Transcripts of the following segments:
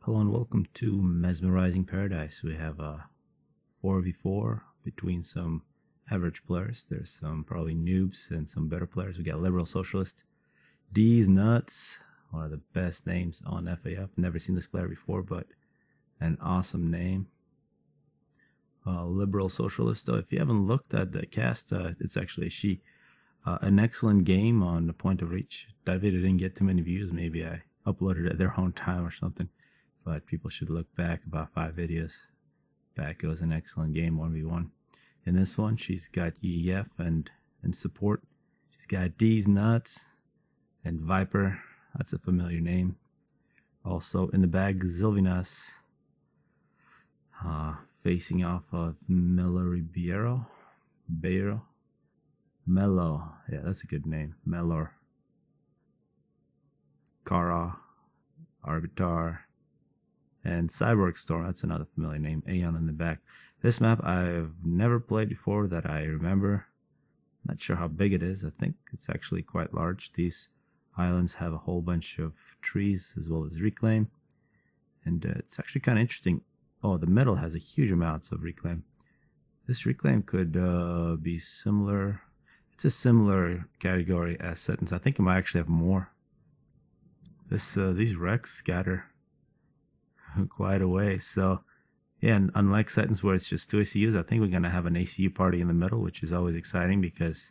Hello and welcome to Mesmerizing Paradise. We have a 4v4 between some average players. There's some probably noobs and some better players. We got Liberal Socialist. D's Nuts, one of the best names on FAF. Never seen this player before, but an awesome name. Liberal Socialist, though, if you haven't looked at the cast, it's actually she. An excellent game on the point of reach. That video didn't get too many views. Maybe I uploaded it at their own time or something. But people should look back about 5 videos back. It was an excellent game, 1v1. In this one, she's got EF and support. She's got D's Nuts and Viper. That's a familiar name. Also in the bag, Zilvinas. Facing off of Melo. Melo. Yeah, that's a good name. Melor. Kara. Arbitar. And Cyborg Storm, that's another familiar name. Aeon in the back. This map I've never played before that I remember. Not sure how big it is. I think it's actually quite large. These islands have a whole bunch of trees as well as reclaim. And it's actually kind of interesting. Oh, the middle has a huge amounts of reclaim. This reclaim could be similar. It's a similar category as Settings. I think it might actually have more. These wrecks scatter quite a way. So yeah, and unlike Settings where it's just 2 ACUs, I think we're going to have an ACU party in the middle, which is always exciting because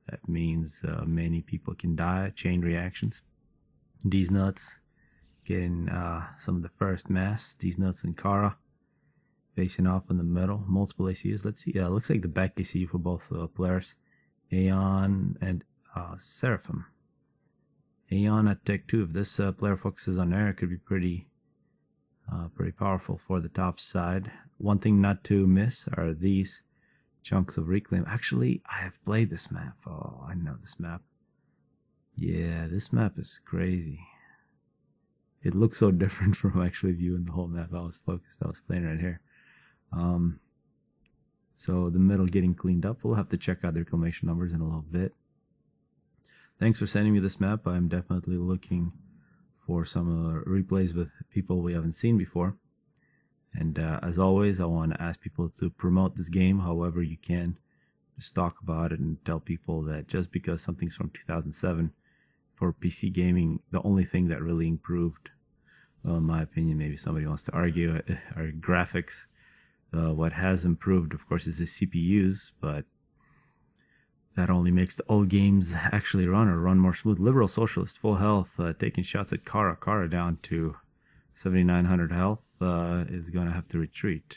that means many people can die. Chain reactions. These Nuts getting some of the first mass. These Nuts and Kara facing off in the middle. Multiple ACUs. Let's see. Looks like the back ACU for both players. Aeon and Seraphim. Aeon at Tech 2. If this player focuses on air, it could be pretty powerful for the top side. One thing not to miss are these chunks of reclaim. Actually, I have played this map. Oh, I know this map. Yeah, this map is crazy. It looks so different from actually viewing the whole map. I was playing right here. So the middle getting cleaned up. We'll have to check out the reclamation numbers in a little bit. Thanks for sending me this map. I'm definitely looking for some replays with people we haven't seen before. And as always, I want to ask people to promote this game however you can. Just talk about it and tell people that just because something's from 2007 for PC gaming, the only thing that really improved, well, in my opinion, maybe somebody wants to argue, are graphics. What has improved, of course, is the CPUs, but that only makes the old games actually run more smooth. Liberal Socialist, full health, taking shots at Kara. Kara down to 7,900 health, is going to have to retreat.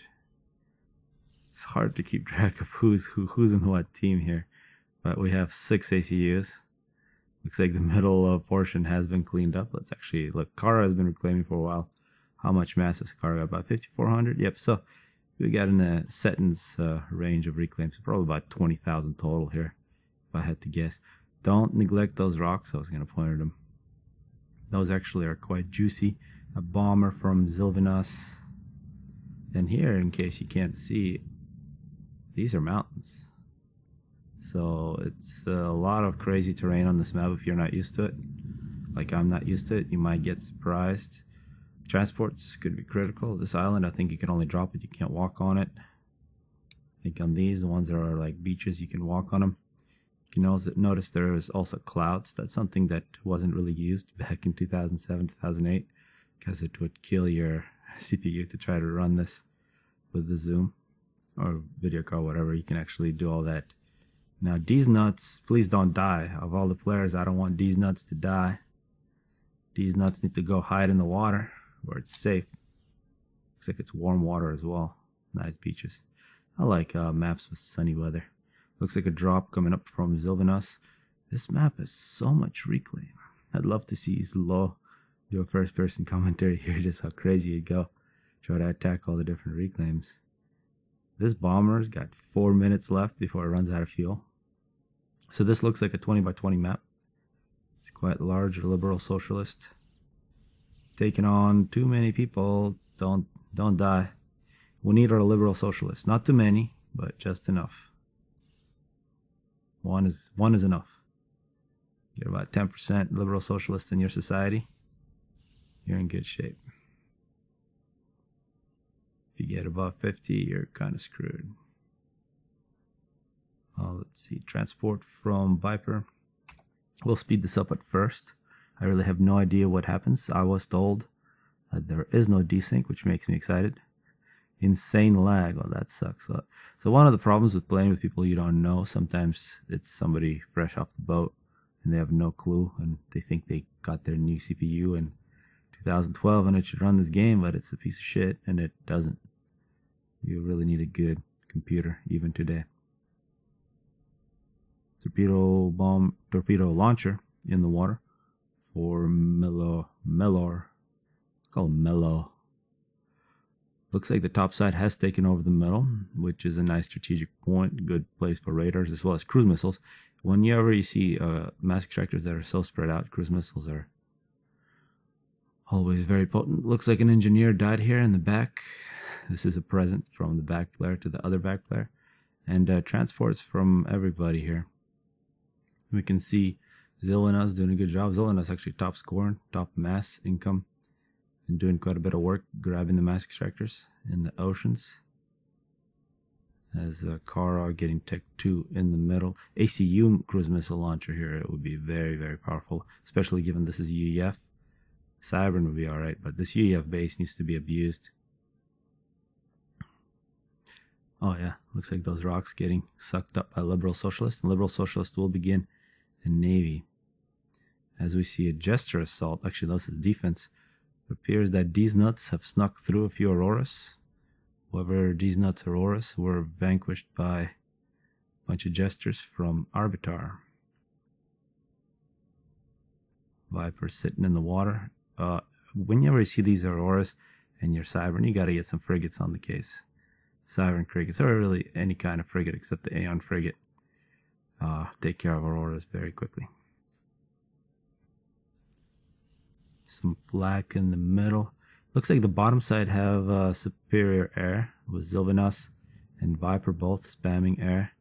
It's hard to keep track of who's in what team here. But we have 6 ACUs. Looks like the middle portion has been cleaned up. Let's actually look. Kara has been reclaiming for a while. How much mass has Kara got? About 5,400? Yep, so we got in the Settings range of reclaims. So probably about 20,000 total here, if I had to guess. Don't neglect those rocks. I was going to point at them. Those actually are quite juicy. A bomber from Zilvinas. And here, in case you can't see, these are mountains. So it's a lot of crazy terrain on this map if you're not used to it. Like I'm not used to it. You might get surprised. Transports could be critical. This island, I think you can only drop it. You can't walk on it. I think on these, the ones that are like beaches, you can walk on them. You can also notice there is also clouds. That's something that wasn't really used back in 2007, 2008, because it would kill your CPU to try to run this with the zoom or video card, whatever. You can actually do all that. Now, D's Nuts, please don't die. Of all the players, I don't want D's Nuts to die. D's Nuts need to go hide in the water where it's safe. Looks like it's warm water as well. It's nice beaches. I like maps with sunny weather. Looks like a drop coming up from Zilvinas. This map has so much reclaim. I'd love to see Zlo do a first-person commentary here, just how crazy he'd go. Try to attack all the different reclaims. This bomber's got 4 minutes left before it runs out of fuel. So this looks like a 20 by 20 map. It's quite large. Liberal Socialist. Taking on too many people. Don't die. We need our Liberal Socialists. Not too many, but just enough. One is enough. Get about 10% Liberal Socialist in your society. You're in good shape. If you get above 50, you're kind of screwed. Let's see, transport from Viper. We'll speed this up at first. I really have no idea what happens. I was told that there is no desync, which makes me excited. Insane lag. Well, that sucks. So one of the problems with playing with people you don't know, sometimes it's somebody fresh off the boat and they have no clue and they think they got their new CPU in 2012 and it should run this game, but it's a piece of shit and it doesn't. You really need a good computer even today. Torpedo launcher in the water for Melor. Call him Mellow. Looks like the top side has taken over the middle, which is a nice strategic point, good place for radars as well as cruise missiles. Whenever you see mass extractors that are so spread out, cruise missiles are always very potent. Looks like an engineer died here in the back. This is a present from the back player to the other back player. And transports from everybody here. We can see Zilvanas doing a good job. Zilvanas actually top scoring, top mass income. And doing quite a bit of work grabbing the mass extractors in the oceans. As Kara getting Tech 2 in the middle. ACU cruise missile launcher here, it would be very, very powerful, especially given this is UEF. Cybern would be alright, but this UEF base needs to be abused. Oh yeah, looks like those rocks getting sucked up by Liberal Socialists. And Liberal Socialists will begin a Navy. As we see a Jester assault, actually this is defense. It appears that these nuts have snuck through a few Auroras. However, these nuts Auroras were vanquished by a bunch of Jesters from Arbitar. Viper sitting in the water. Whenever you see these Auroras and your Cybern, you gotta get some frigates on the case. Cybern frigates, or really any kind of frigate except the Aeon frigate. Take care of Auroras very quickly. Some flak in the middle. Looks like the bottom side have superior air with Zilvanas and Viper both spamming air.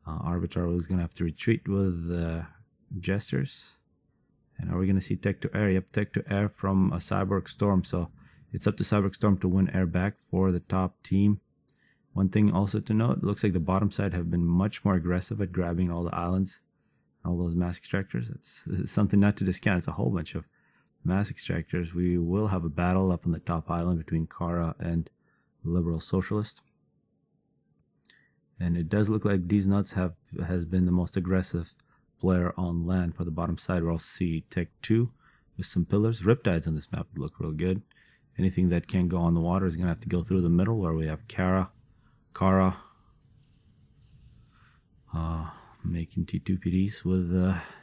Arbiter was going to have to retreat with Jesters. And are we going to see Tech to Air? Yep, Tech to Air from a Cyborg Storm. So it's up to Cyborg Storm to win air back for the top team. One thing also to note, it looks like the bottom side have been much more aggressive at grabbing all the islands, all those mass extractors. It's something not to discount. It's a whole bunch of mass extractors. We will have a battle up on the top island between Kara and Liberal Socialist. And it does look like these nuts has been the most aggressive player on land for the bottom side. We'll see Tech 2 with some pillars. Riptides on this map would look real good. Anything that can't go on the water is going to have to go through the middle, where we have Kara making T2 PDs with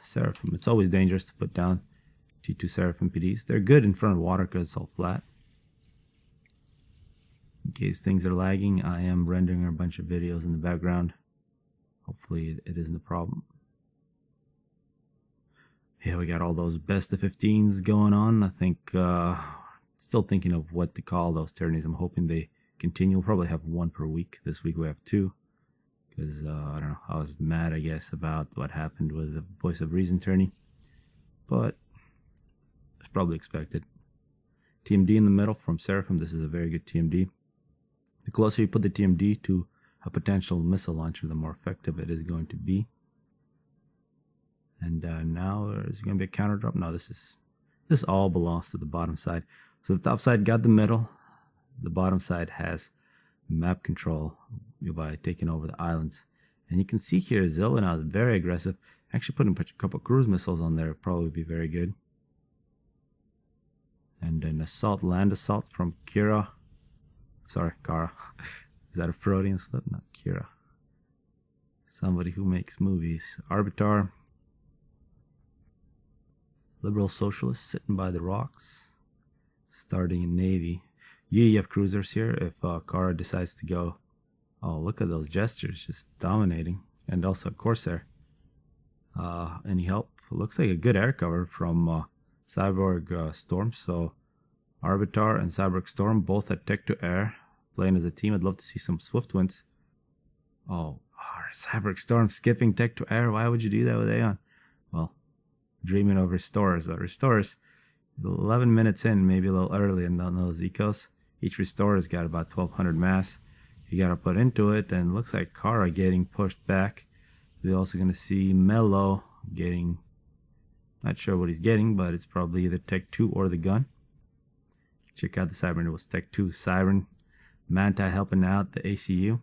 Seraphim. It's always dangerous to put down T2 Seraphim PDs. They're good in front of water because it's all flat. In case things are lagging, I am rendering a bunch of videos in the background. Hopefully it isn't a problem. Yeah, we got all those best of 15s going on. I think, still thinking of what to call those tourneys. I'm hoping they continue. We'll probably have one per week. This week we have two. Because, I don't know, I was mad, I guess, about what happened with the Voice of Reason tourney. But it's probably expected. TMD in the middle from Seraphim. This is a very good TMD. The closer you put the TMD to a potential missile launcher, the more effective it is going to be. And now is it going to be a counter drop? No, this all belongs to the bottom side. So the top side got the middle. The bottom side has map control by taking over the islands. And you can see here Zilvanas is very aggressive. Actually putting a couple cruise missiles on there would probably be very good. And an assault, land assault from Kara. Sorry, Kara. Is that a Freudian slip? Not Kira. Somebody who makes movies. Arbiter. Liberal Socialists sitting by the rocks. Starting a Navy. UEF cruisers here if Kara decides to go. Oh, look at those gestures, just dominating. And also Corsair. Any help? Looks like a good air cover from Cyborg Storm. So Arbiter and Cyborg Storm both at Tech to Air, playing as a team. I'd love to see some Swift Winds. Oh, Cyborg Storm skipping Tech to Air. Why would you do that with Aeon? Well, dreaming of Restorers, but Restorers 11 minutes in, maybe a little early, and don't know those ecos. Each restorer's got about 1200 mass you gotta put into it, and looks like Kara getting pushed back. We're also gonna see Mello getting, not sure what he's getting, but it's probably either Tech 2 or the gun. Check out the Siren, it was Tech 2. Siren, Manta helping out the ACU.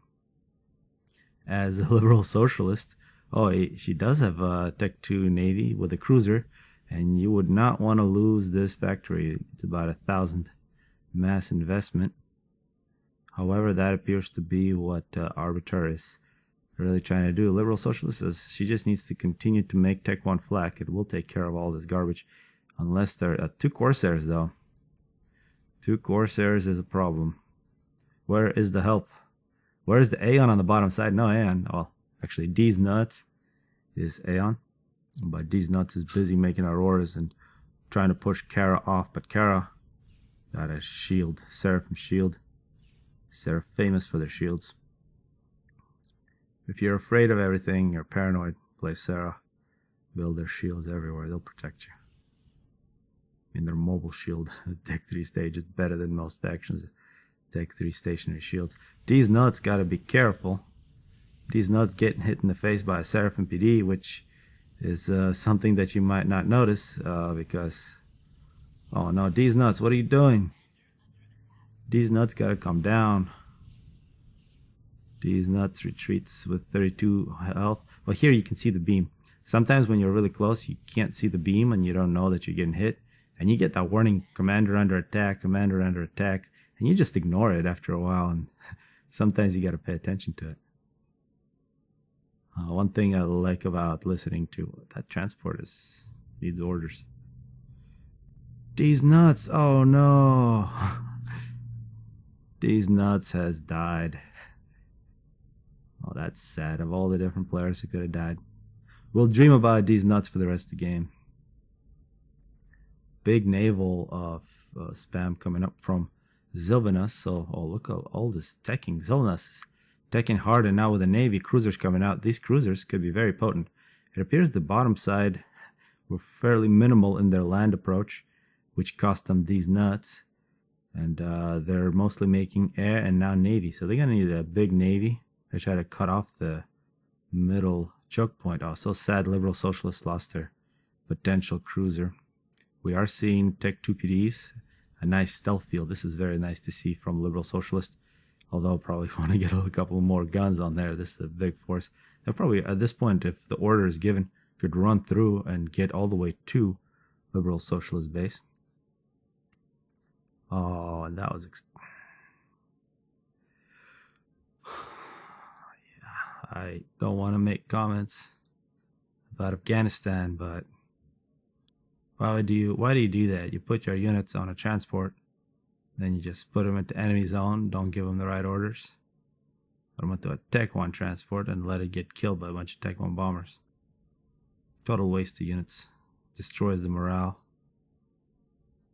As a liberal socialist, oh, she does have a Tech 2 Navy with a cruiser, and you would not want to lose this factory. It's about 1,000 mass investment. However, that appears to be what Arbiter is really trying to do. Liberal Socialist says she just needs to continue to make Tech 1 flak. It will take care of all this garbage. Unless there are 2 Corsairs, though. 2 Corsairs is a problem. Where is the help? Where is the Aeon on the bottom side? No Aeon. Well, actually, D's Nuts is Aeon. But D's Nuts is busy making Auroras and trying to push Kara off. But Kara got a shield. Seraphim shield. They're famous for their shields. If you're afraid of everything, you're paranoid, play Sarah. Build their shields everywhere. They'll protect you. I mean, their mobile shield, Tech 3 stage, is better than most factions. Tech 3 stationary shields. These nuts gotta be careful. These nuts getting hit in the face by a Seraphim PD, which is something that you might not notice because... Oh no, these nuts, what are you doing? These nuts gotta come down. These nuts retreats with 32 health. Well, here you can see the beam. Sometimes when you're really close, you can't see the beam and you don't know that you're getting hit. And you get that warning, commander under attack, commander under attack. And you just ignore it after a while. And sometimes you gotta pay attention to it. One thing I like about listening to that transport is needs orders. These nuts, oh no. These nuts has died. Oh, that's sad. Of all the different players who could have died. We'll dream about these nuts for the rest of the game. Big naval spam coming up from Zilvanus. So, oh, look at all this teching. Zilvanus is teching hard, and now with the Navy, cruisers coming out. These cruisers could be very potent. It appears the bottom side were fairly minimal in their land approach, which cost them these nuts. And they're mostly making air and now Navy. So they're going to need a big Navy. They try to cut off the middle choke point. Oh, so sad Liberal Socialists lost their potential cruiser. We are seeing Tech 2 PDs. A nice stealth field. This is very nice to see from Liberal Socialist. Although probably want to get a couple more guns on there. This is a big force. They'll probably, at this point, if the order is given, could run through and get all the way to Liberal Socialist base. Oh, and that was... yeah, I don't want to make comments about Afghanistan, but why do you do that? You put your units on a transport, then you just put them into enemy zone, don't give them the right orders. Put them into a Tech 1 transport and let it get killed by a bunch of Tech 1 bombers. Total waste of units. Destroys the morale.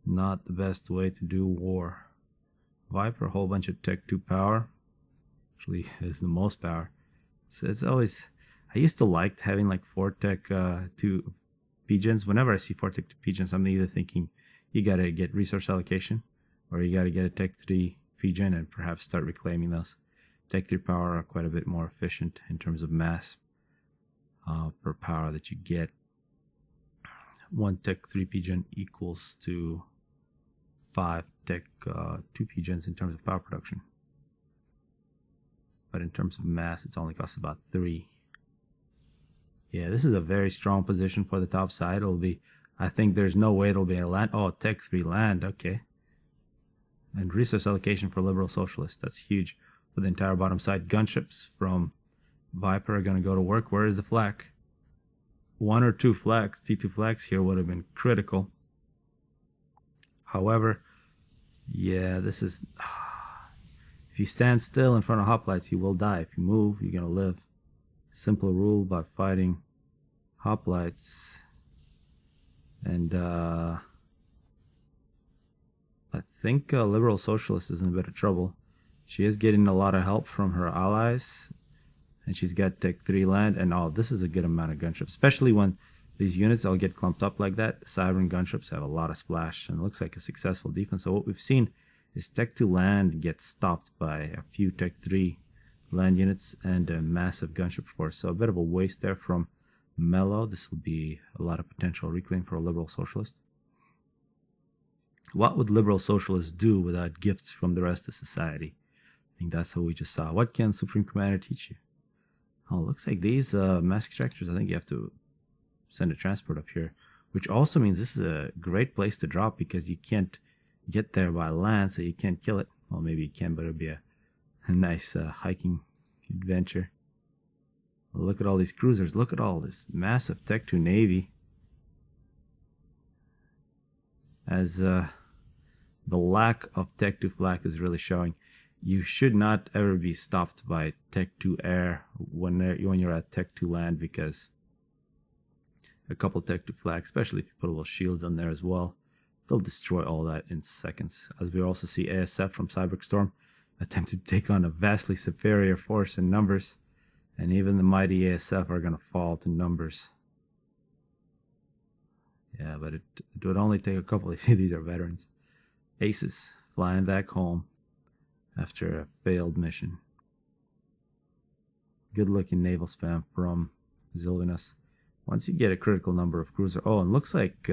Not the best way to do war. Viper, a whole bunch of Tech 2 power. Actually, is the most power. It's always... I used to like having like 4 Tech 2 Pigeons. Whenever I see 4 Tech 2 Pigeons, I'm either thinking you gotta get resource allocation, or you gotta get a Tech 3 Pigeon and perhaps start reclaiming those. Tech 3 power are quite a bit more efficient in terms of mass per power that you get. 1 Tech 3 Pigeon equals to 5 Tech 2 Pigeons in terms of power production. But in terms of mass, it only costs about 3. Yeah, this is a very strong position for the top side. It'll be, I think there's no way it'll be a land. Oh, Tech 3 land, okay. And resource allocation for Liberal Socialists. That's huge for the entire bottom side. Gunships from Viper are going to go to work. Where is the flak? 1 or 2 flags, T2 flags here would have been critical. However, yeah, this is... if you stand still in front of hoplites, you will die. If you move, you're going to live. Simple rule by fighting hoplites. And I think Liberal Socialist is in a bit of trouble. She is getting a lot of help from her allies. And she's got Tech 3 land. And oh, this is a good amount of gunships. Especially when these units all get clumped up like that. Siren gunships have a lot of splash. And it looks like a successful defense. So what we've seen is Tech 2 land gets stopped by a few Tech 3 land units and a massive gunship force. So a bit of a waste there from Mello. This will be a lot of potential reclaim for a liberal socialist. What would liberal socialists do without gifts from the rest of society? I think that's what we just saw. What can Supreme Commander teach you? Oh, looks like these mass extractors, I think you have to send a transport up here, which also means this is a great place to drop because you can't get there by land, so you can't kill it. Well, maybe you can, but it'll be a nice hiking adventure. Well, look at all these cruisers. Look at all this massive Tech 2 Navy. As the lack of Tech 2 flak is really showing. You should not ever be stopped by Tech 2 air when you're at Tech 2 land, because a couple Tech 2 flags, especially if you put a little shields on there as well, they'll destroy all that in seconds. As we also see ASF from Cyber Storm attempted to take on a vastly superior force in numbers, and even the mighty ASF are going to fall to numbers. Yeah, but it would only take a couple. You see, these are veterans. Aces flying back home after a failed mission. Good looking naval spam from Zilvinus. Once you get a critical number of cruiser. Oh, and looks like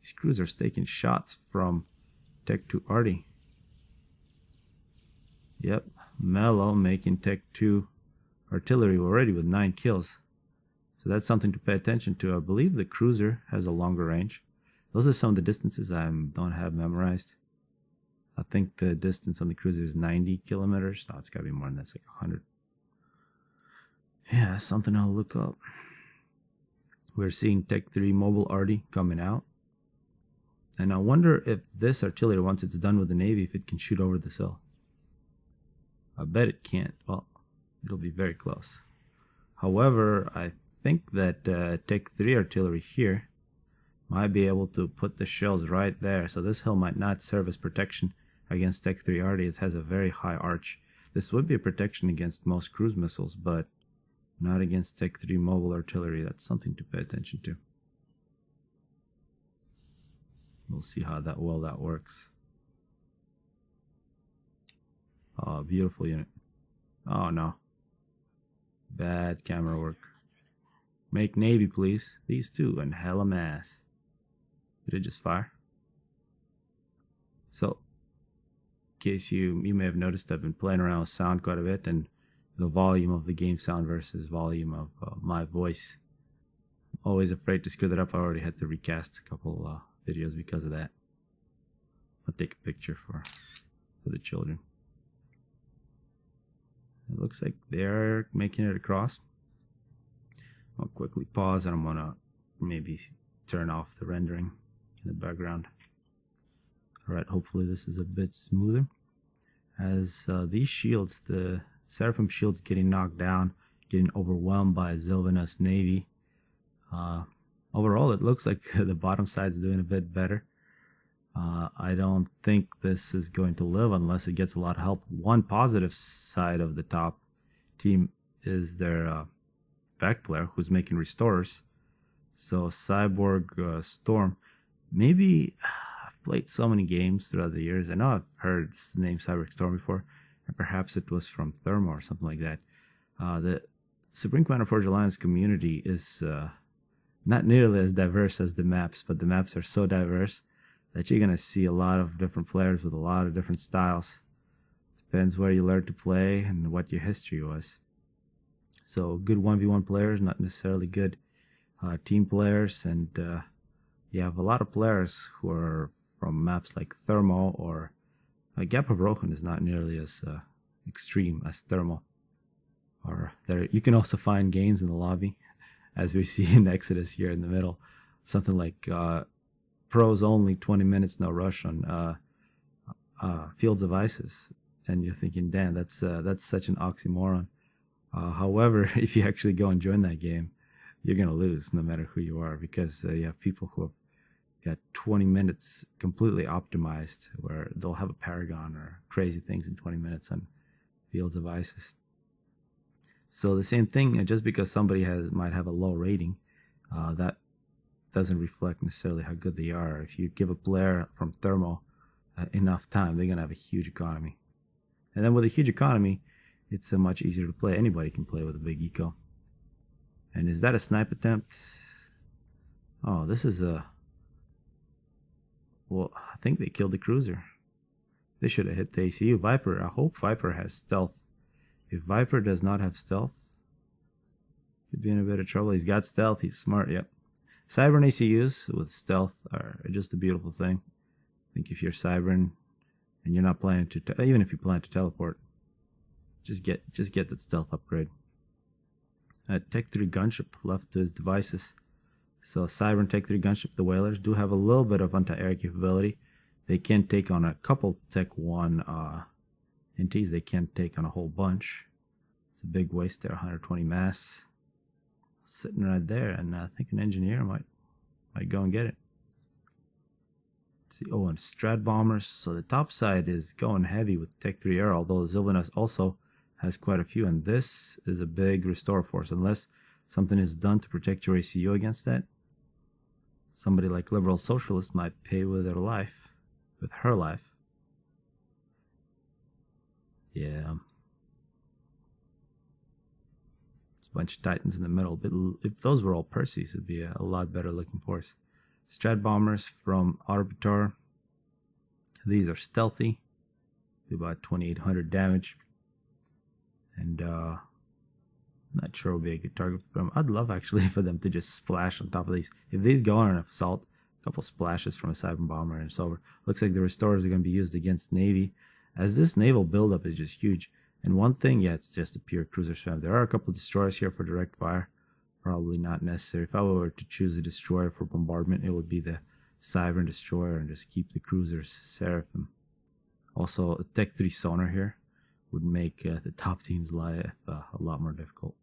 these cruisers taking shots from Tech 2 Arty. Yep, Mello making Tech 2 artillery already with 9 kills. So that's something to pay attention to. I believe the cruiser has a longer range. Those are some of the distances I don't have memorized. I think the distance on the cruiser is 90 kilometers. No, it's got to be more than that. It's like 100. Yeah, something I'll look up. We're seeing Tech 3 Mobile Arty coming out. And I wonder if this artillery, once it's done with the Navy, if it can shoot over this hill. I bet it can't. Well, it'll be very close. However, I think that Tech 3 artillery here might be able to put the shells right there. So this hill might not serve as protection against Tech 3 Arty. It has a very high arch. This would be a protection against most cruise missiles, but not against Tech 3 mobile artillery. That's something to pay attention to. We'll see how well that works. Oh, beautiful unit. Oh no. Bad camera work. Make Navy, please. These two and hella mass. Did it just fire? So, in case you may have noticed, I've been playing around with sound quite a bit, and the volume of the game sound versus volume of my voice. I'm always afraid to screw that up. I already had to recast a couple videos because of that. I'll take a picture for the children. It looks like they're making it across. I'll quickly pause and I'm gonna maybe turn off the rendering in the background. Alright, hopefully this is a bit smoother. As these shields, the Seraphim shields getting knocked down, getting overwhelmed by Zilvinus Navy. Overall, it looks like the bottom side is doing a bit better. I don't think this is going to live unless it gets a lot of help. One positive side of the top team is their back player who's making restorers. So Cyborg Storm, maybe I've played so many games throughout the years. I know I've heard the name Cyborg Storm before, and perhaps it was from Thermo or something like that. The Supreme Commander Forge Alliance community is not nearly as diverse as the maps, but the maps are so diverse that you're going to see a lot of different players with a lot of different styles. Depends where you learned to play and what your history was. So good 1v1 players, not necessarily good team players, and you have a lot of players who are from maps like Thermo, or Gap of Rohan is not nearly as extreme as Thermo. Or there, you can also find games in the lobby, as we see in Exodus here in the middle. Something like pros only, 20 minutes, no rush on Fields of Isis, and you're thinking, damn, that's such an oxymoron. However, if you actually go and join that game, you're gonna lose no matter who you are, because you have people who have got 20 minutes completely optimized, where they'll have a Paragon or crazy things in 20 minutes on Fields of Isis. So the same thing, just because somebody might have a low rating, that doesn't reflect necessarily how good they are. If you give a player from Thermo enough time, they're going to have a huge economy. And then with a huge economy, it's much easier to play. Anybody can play with a big eco. And is that a snipe attempt? Oh, this is a... Well, I think they killed the cruiser. They should have hit the ACU. Viper, I hope Viper has stealth. If Viper does not have stealth, could be in a bit of trouble. He's got stealth. He's smart, yep. Cyber and ACUs with stealth are just a beautiful thing. I think if you're Cybern and you're not planning to, even if you plan to teleport, just get that stealth upgrade. Tech 3 gunship left to his devices. So Cyber and Tech 3 gunship, the whalers, do have a little bit of anti-air capability. They can take on a couple Tech 1 NTs. They can't take on a whole bunch. It's a big waste there, 120 mass. Sitting right there, and I think an engineer might go and get it. Let's see. Oh, and Strat bombers. So the top side is going heavy with Tech 3 air, although Sylvanas also has quite a few, and this is a big restore force. Unless something is done to protect your ACU against that, somebody like Liberal Socialist might pay with their life, with her life. Yeah. A bunch of Titans in the middle, but if those were all Perseus, it'd be a lot better looking force. Strat bombers from Arbiter. These are stealthy, do about 2,800 damage, and not sure will be a good target for them. I'd love actually for them to just splash on top of these. If these go on an assault, a couple splashes from a Cyber bomber and it's over. Looks like the restorers are going to be used against Navy, as this naval buildup is just huge. And one thing, yeah, it's just a pure cruiser spam. There are a couple of destroyers here for direct fire. Probably not necessary. If I were to choose a destroyer for bombardment, it would be the Cyber destroyer and just keep the cruisers Seraphim. Also, a Tech 3 sonar here would make the top team's life a lot more difficult.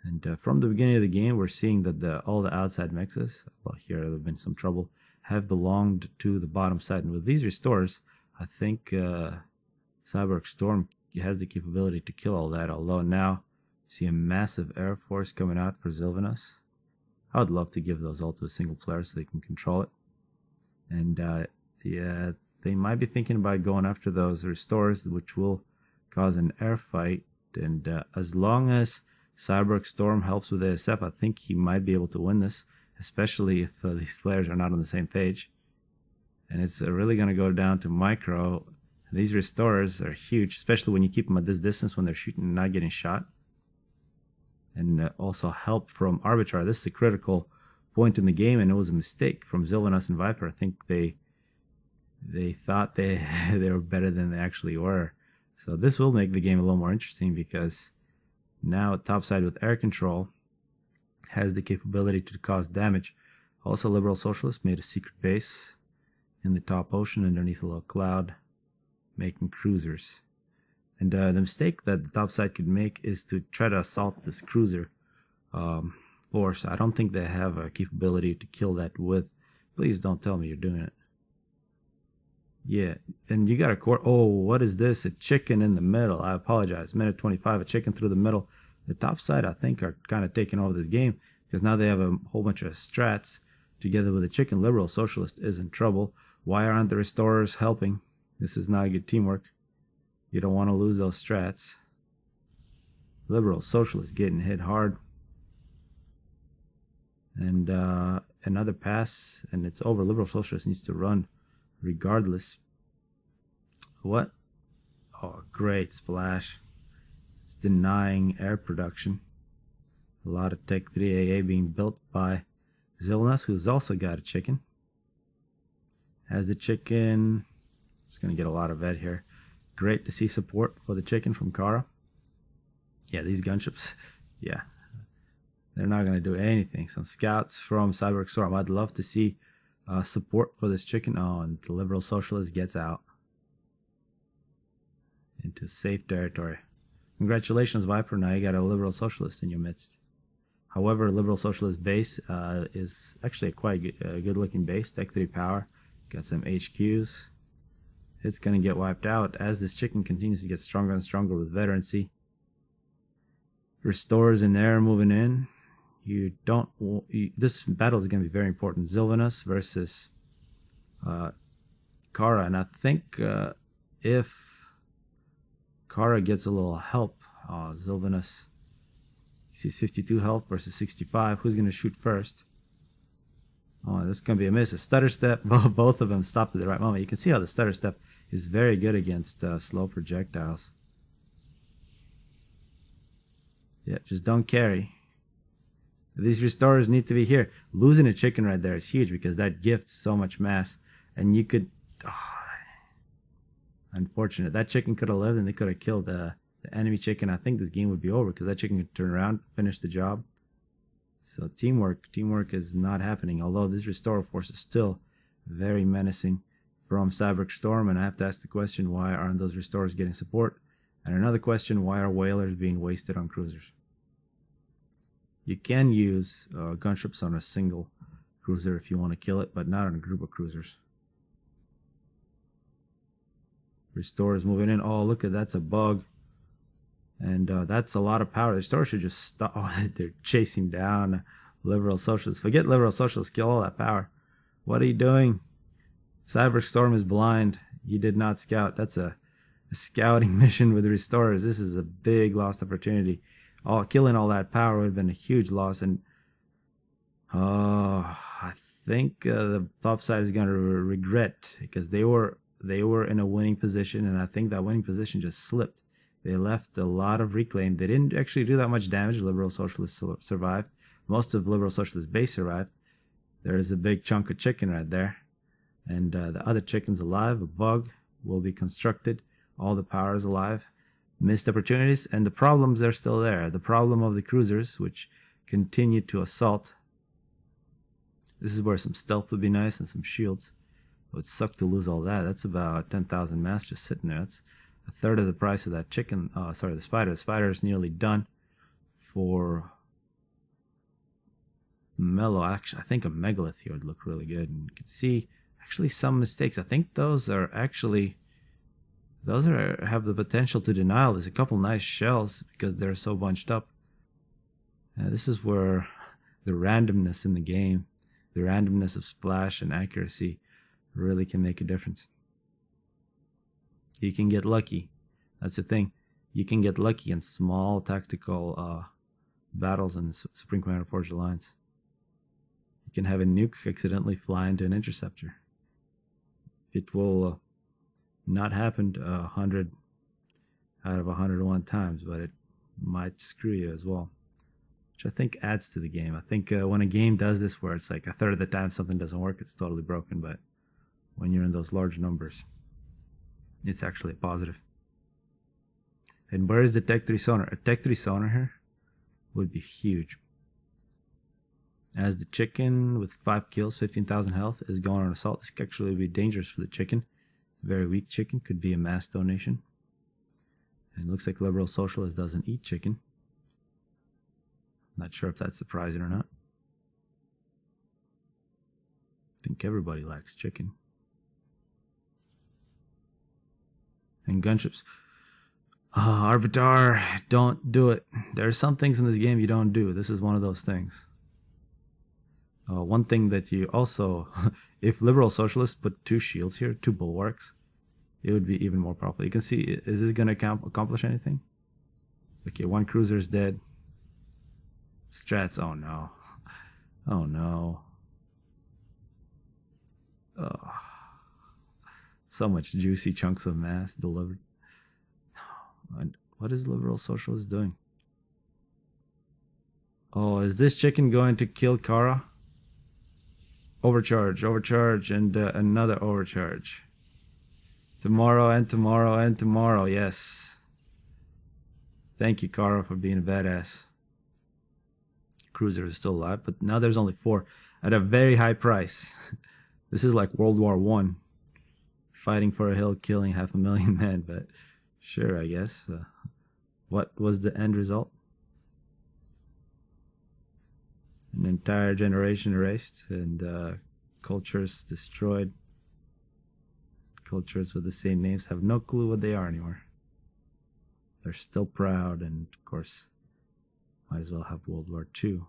And from the beginning of the game, we're seeing that all the outside mixes, well, here there have been some trouble, have belonged to the bottom side. And with these restores, I think Cyborg Storm has the capability to kill all that, although now you see a massive air force coming out for Sylvanas. I would love to give those all to a single player so they can control it. And yeah, they might be thinking about going after those restores, which will cause an air fight. And as long as Cyborg Storm helps with ASF, I think he might be able to win this, especially if these players are not on the same page. And it's really going to go down to micro. These restorers are huge, especially when you keep them at this distance when they're shooting and not getting shot. And also help from Arbiter. This is a critical point in the game, and it was a mistake from Sylvanas and Viper. I think they thought they were better than they actually were. So this will make the game a little more interesting, because now topside with air control has the capability to cause damage. Also, Liberal Socialist made a secret base in the top ocean underneath a little cloud, making cruisers. And the mistake that the top side could make is to try to assault this cruiser force. I don't think they have a capability to kill that with. Please don't tell me you're doing it. Yeah, and you got a core. Oh, what is this? A chicken in the middle. I apologize. Minute 25, a chicken through the middle. The top side, I think, are kind of taking over this game, because now they have a whole bunch of strats together with a chicken. Liberal Socialist is in trouble. Why aren't the restorers helping? This is not a good teamwork. You don't want to lose those strats. Liberal Socialist getting hit hard. And another pass, and it's over. Liberal Socialist needs to run regardless. What? Oh, great splash. It's denying air production. A lot of Tech 3 AA being built by Sylvanas, who's also got a chicken. Has the chicken. It's going to get a lot of vet here. Great to see support for the chicken from Kara. Yeah, these gunships, yeah, they're not going to do anything. Some scouts from Cyborg Storm. I'd love to see support for this chicken. Oh, and the Liberal Socialist gets out into safe territory. Congratulations, Viper. Now you got a Liberal Socialist in your midst. However, Liberal Socialist base is actually a quite good looking base. Tech 3 power. Got some HQs. It's going to get wiped out as this chicken continues to get stronger and stronger with veterancy. Restores in there moving in. This battle is going to be very important. Sylvanas versus Kara, and I think if Kara gets a little help, Sylvanus, he sees 52 health versus 65. Who's going to shoot first? Oh, this is going to be a miss. A stutter step. Both of them stopped at the right moment. You can see how the stutter step is very good against slow projectiles. Yeah, just don't carry. These restorers need to be here. Losing a chicken right there is huge because that gifts so much mass. And you could... Oh, unfortunate. That chicken could have lived and they could have killed the enemy chicken. I think this game would be over because that chicken could turn around, finish the job. So teamwork is not happening. Although this restorer force is still very menacing from Cyber Storm. And I have to ask the question, why aren't those restorers getting support? And another question, why are whalers being wasted on cruisers? You can use gunships on a single cruiser if you want to kill it, but not on a group of cruisers. Restorers moving in. Oh, look at that's a bug. And that's a lot of power. The Restore should just stop. Oh, they're chasing down liberal socialists. Forget liberal socialists. Kill all that power. What are you doing? Cyber Storm is blind. You did not scout. That's a scouting mission with the Restorers. This is a big lost opportunity. Killing all that power would have been a huge loss. And I think the top side is going to regret because they were in a winning position, and I think that winning position just slipped. They left a lot of reclaim. They didn't actually do that much damage. Liberal Socialists survived. Most of Liberal Socialist base survived. There is a big chunk of chicken right there. And the other chicken's alive. A bug will be constructed. All the power is alive. Missed opportunities. And the problems are still there. The problem of the cruisers, which continue to assault. This is where some stealth would be nice and some shields. It would suck to lose all that. That's about 10,000 mass just sitting there. That's a third of the price of that chicken. Sorry, the spider. The spider is nearly done for Mellow. Actually, I think a megalith here would look really good. And you can see actually some mistakes. I think those have the potential to denial. There's a couple nice shells because they're so bunched up. This is where the randomness in the game, the randomness of splash and accuracy really can make a difference. You can get lucky. That's the thing. You can get lucky in small tactical battles in the Supreme Commander Forged Alliance. You can have a nuke accidentally fly into an interceptor. It will not happen 100 out of 101 times, but it might screw you as well, which I think adds to the game. I think when a game does this where it's like a third of the time something doesn't work, it's totally broken, but when you're in those large numbers, it's actually a positive. And where is the Tech 3 sonar? A Tech 3 sonar here would be huge. As the chicken with 5 kills, 15,000 health is going on assault. This could actually be dangerous for the chicken. Very weak chicken. Could be a mass donation. And it looks like Liberal Socialist doesn't eat chicken. Not sure if that's surprising or not. I think everybody likes chicken. And gunships. Arbiter, don't do it. There are some things in this game you don't do. This is one of those things. One thing that you also, if Liberal Socialists put 2 shields here, 2 bulwarks, it would be even more powerful. You can see, is this going to accomplish anything? Okay, 1 cruiser is dead. Strats, oh no. Oh no. Oh. So much juicy chunks of mass delivered. And what is Liberal Socialist doing? Oh, is this chicken going to kill Kara? Overcharge, overcharge, and another overcharge. Tomorrow and tomorrow and tomorrow, yes. Thank you, Kara, for being a badass. Cruiser is still alive, but now there's only 4 at a very high price. This is like World War I. Fighting for a hill, killing 500,000 men, but sure, I guess. What was the end result? An entire generation erased and cultures destroyed. Cultures with the same names have no clue what they are anymore. They're still proud and, of course, might as well have World War II.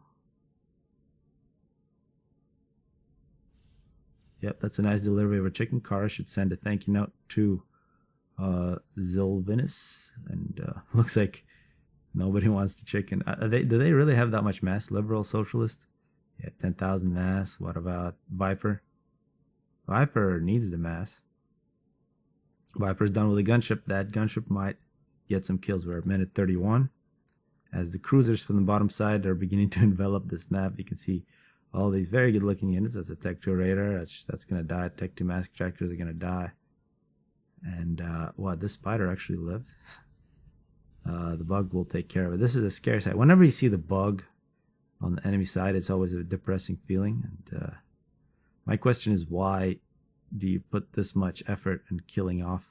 Yep, that's a nice delivery of a chicken. Kara should send a thank you note to Zilvinus, and looks like nobody wants the chicken. Do they really have that much mass? Liberal socialist? Yeah, 10,000 mass. What about Viper? Viper needs the mass. Viper's done with a gunship. That gunship might get some kills. We're at minute 31. As the cruisers from the bottom side are beginning to envelop this map, you can see all these very good looking units. That's a Tech 2 Raider. That's going to die. Tech 2 mask tractors are going to die. And what, this spider actually lived. The bug will take care of it. This is a scary sight. Whenever you see the bug on the enemy side, it's always a depressing feeling. And my question is, why do you put this much effort in killing off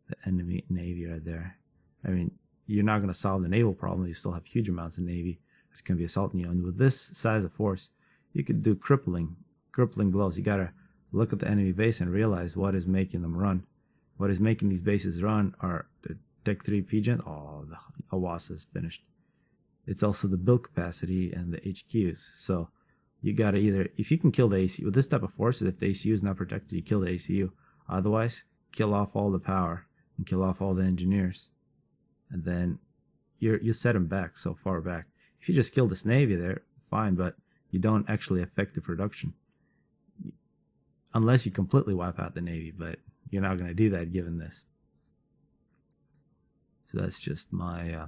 the enemy navy right there? I mean, you're not going to solve the naval problem. You still have huge amounts of navy that's going to be assaulting you. And with this size of force, you could do crippling blows. You got to look at the enemy base and realize what is making them run. What is making these bases run are the Tech 3 Pigeon. Oh, the Awasa is finished. It's also the build capacity and the HQs. So you got to either, if you can kill the ACU, with this type of forces, if the ACU is not protected, you kill the ACU. Otherwise, kill off all the power and kill off all the engineers. And then you set them back so far back. If you just kill this navy there, fine, but you don't actually affect the production. Unless you completely wipe out the navy, but you're not going to do that given this. So that's just my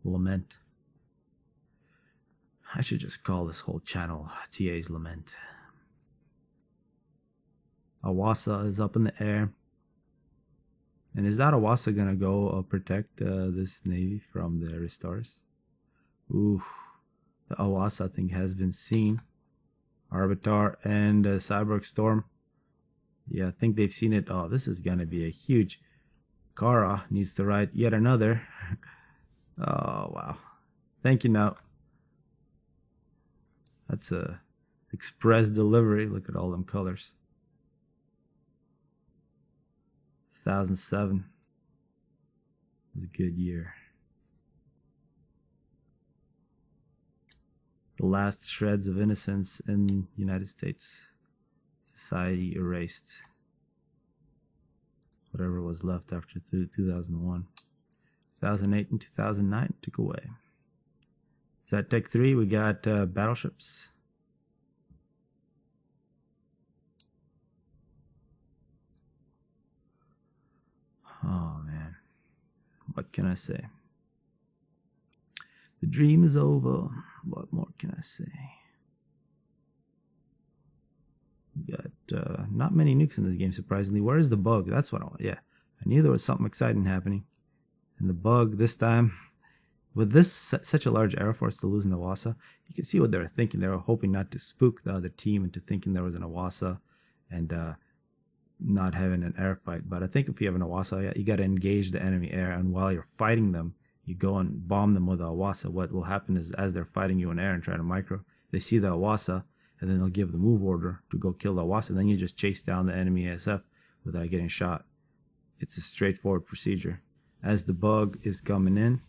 lament. I should just call this whole channel TA's Lament. Awasa is up in the air. And is that Awasa going to go protect this navy from the Restars? Ooh, the Awasa thing has been seen. Arbitar and Cyborg Storm. Yeah, I think they've seen it. Oh, this is going to be a huge... Kara needs to write yet another. Oh, wow. Thank you note. That's a express delivery. Look at all them colors. 2007 was a good year. The last shreds of innocence in United States society erased. Whatever was left after 2001. 2008 and 2009 took away. Is that Tech 3? We got battleships. Oh man, what can I say? The dream is over. What more can I say? We got not many nukes in this game, surprisingly. Where is the bug? That's what I want. Yeah, I knew there was something exciting happening. And the bug this time, with this such a large air force to lose in Awasa, you can see what they were thinking. They were hoping not to spook the other team into thinking there was an Awasa and not having an air fight. But I think if you have an Awasa, you got to engage the enemy air, and while you're fighting them, you go and bomb them with the Awasa. What will happen is, as they're fighting you in air and trying to micro, they see the Awasa, and then they'll give the move order to go kill the Awasa. And then you just chase down the enemy ASF without getting shot. It's a straightforward procedure. As the bug is coming in,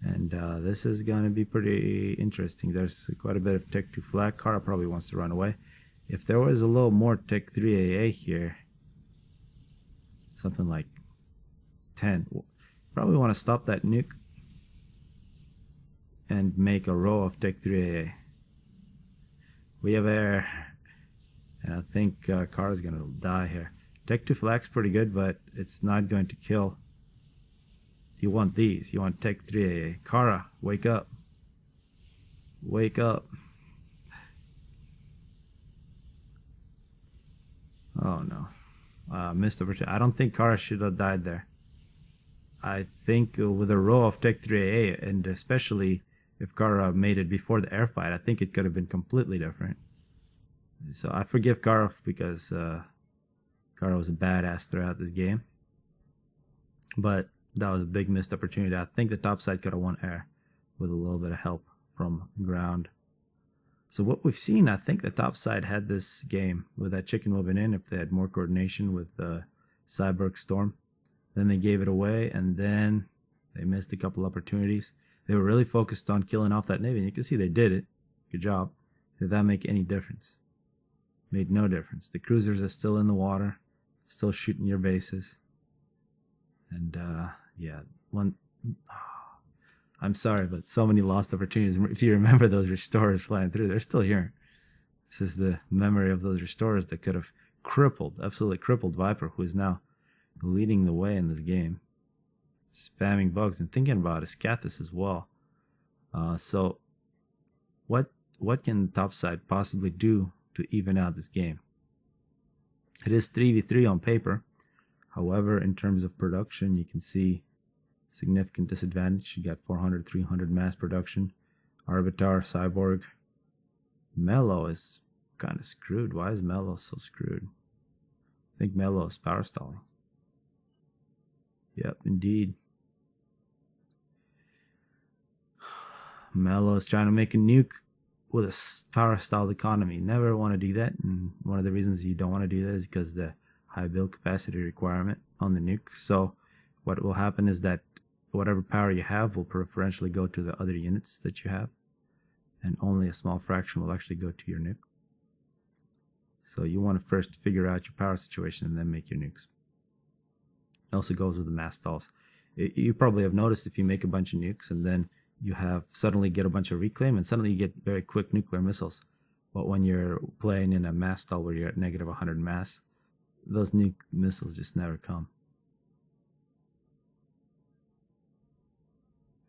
and this is going to be pretty interesting. There's quite a bit of Tech 2 flag. Kara probably wants to run away. If there was a little more Tech 3 AA here, something like 10, probably want to stop that nuke and make a row of Tech 3 AA. We have air, and I think Kara's going to die here. Tech 2 flag's pretty good, but it's not going to kill. You want these. You want Tech 3 AA. Kara, wake up. Wake up. Oh no. Missed opportunity. I don't think Kara should have died there. I think with a row of Tech 3 AA, and especially if Kara made it before the air fight, I think it could have been completely different. So I forgive Kara because Kara was a badass throughout this game. But that was a big missed opportunity. I think the top side could have won air with a little bit of help from ground. So what we've seen, I think the top side had this game with that chicken moving in. If they had more coordination with Cyborg Storm, then they gave it away, and then they missed a couple opportunities. They were really focused on killing off that navy, and you can see they did it. Good job. Did that make any difference? Made no difference. The cruisers are still in the water, still shooting your bases. And yeah, I'm sorry, but so many lost opportunities. If you remember those restorers flying through, they're still here. This is the memory of those restorers that could have absolutely crippled Viper, who is now leading the way in this game. Spamming bugs and thinking about Escathus as well. So what can Topside possibly do to even out this game? It is 3v3 on paper. However, in terms of production, you can see significant disadvantage. You got 400, 300 mass production. Arbitar, Cyborg. Mello is kind of screwed. Why is Mello so screwed? I think Mello is power stalling. Yep, indeed. Mello is trying to make a nuke with a power stalled economy. Never want to do that, and one of the reasons you don't want to do that is because the high build capacity requirement on the nuke. So what will happen is that whatever power you have will preferentially go to the other units that you have, and only a small fraction will actually go to your nuke. So you want to first figure out your power situation and then make your nukes. It also goes with the mass stalls. You probably have noticed if you make a bunch of nukes and then you have suddenly get a bunch of reclaim and suddenly you get very quick nuclear missiles. But when you're playing in a mass stall where you're at negative 100 mass, those nuke missiles just never come.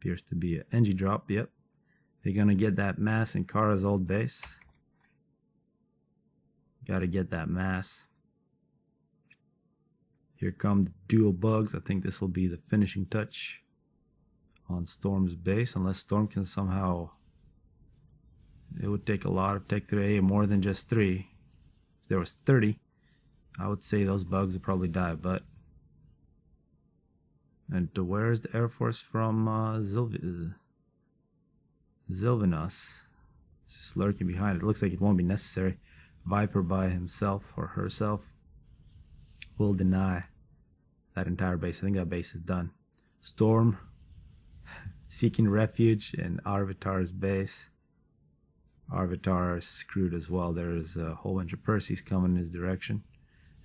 Appears to be an NG drop. Yep. They're going to get that mass in Kara's old base. Got to get that mass. Here come the dual bugs. I think this will be the finishing touch on Storm's base, unless Storm can somehow... It would take a lot of Tech 3A, more than just 3. If there was 30, I would say those bugs would probably die, but... And where's the Air Force from Zilvanos? It's just lurking behind it. It looks like it won't be necessary. Viper by himself or herself will deny that entire base. I think that base is done. Storm seeking refuge in Arvitar's base. Arvitar is screwed as well. There's a whole bunch of Perseus coming in his direction.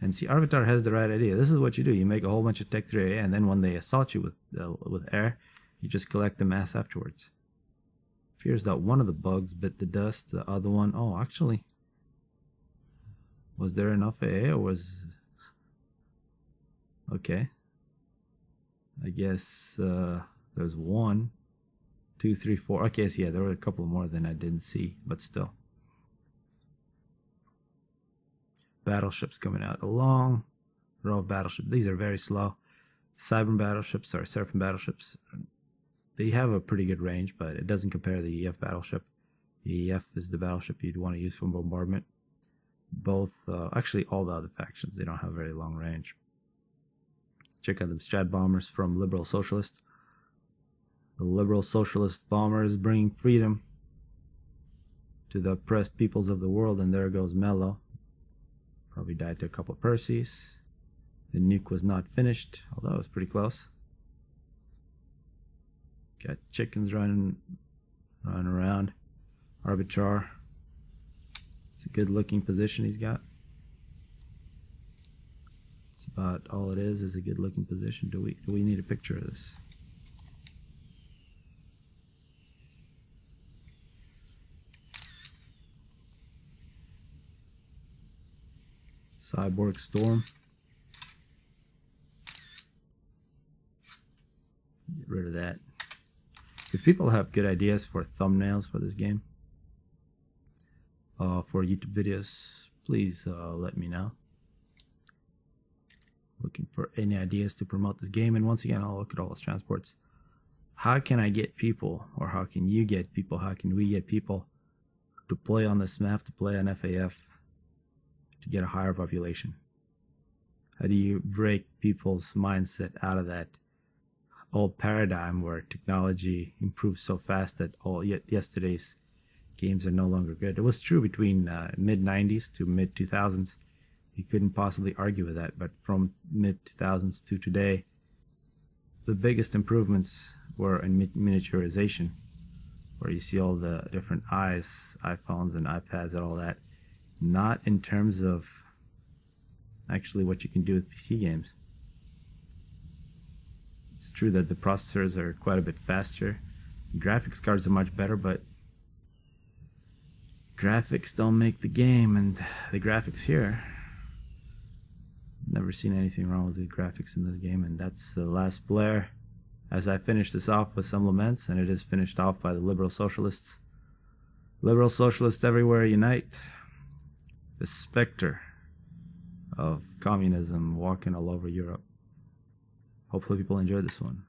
And see, Arvitar has the right idea. This is what you do. You make a whole bunch of Tech 3A, and then when they assault you with air, you just collect the mass afterwards. Appears that one of the bugs bit the dust. The other one... Oh, actually... Was there enough AA or was... Okay. I guess there's 1, 2, 3, 4. Okay, so yeah, there were a couple more than I didn't see, but still. Battleships coming out. A long row of battleships. These are very slow. Seraphim battleships. They have a pretty good range, but it doesn't compare to the EF battleship. The EF is the battleship you'd want to use for bombardment. Both, actually all the other factions, they don't have very long range. Check out the Strat bombers from Liberal Socialist. The Liberal Socialist bomber is bringing freedom to the oppressed peoples of the world, and there goes Mello. Probably died to a couple of Perseus. The nuke was not finished, although it was pretty close. Got chickens running around. Arbitrar. It's a good looking position he's got. It's about all it is a good looking position. Do we need a picture of this? Cyborg Storm. Get rid of that. If people have good ideas for thumbnails for this game, for YouTube videos, please let me know. Looking for any ideas to promote this game, and once again, I'll look at all those transports. How can I get people, or how can you get people, how can we get people to play on this map, to play on FAF, to get a higher population? How do you break people's mindset out of that old paradigm where technology improves so fast that yesterday's games are no longer good? It was true between mid-90s to mid-2000s. You couldn't possibly argue with that, but from mid-2000s to today, the biggest improvements were in miniaturization, where you see all the different iPhones and iPads and all that not in terms of actually what you can do with PC games. It's true that the processors are quite a bit faster. Graphics cards are much better, but graphics don't make the game, and the graphics here, never seen anything wrong with the graphics in this game. And that's the last Blair, as I finish this off with some laments, and it is finished off by the liberal socialists. Liberal socialists everywhere unite. The specter of communism walking all over Europe. Hopefully people enjoy this one.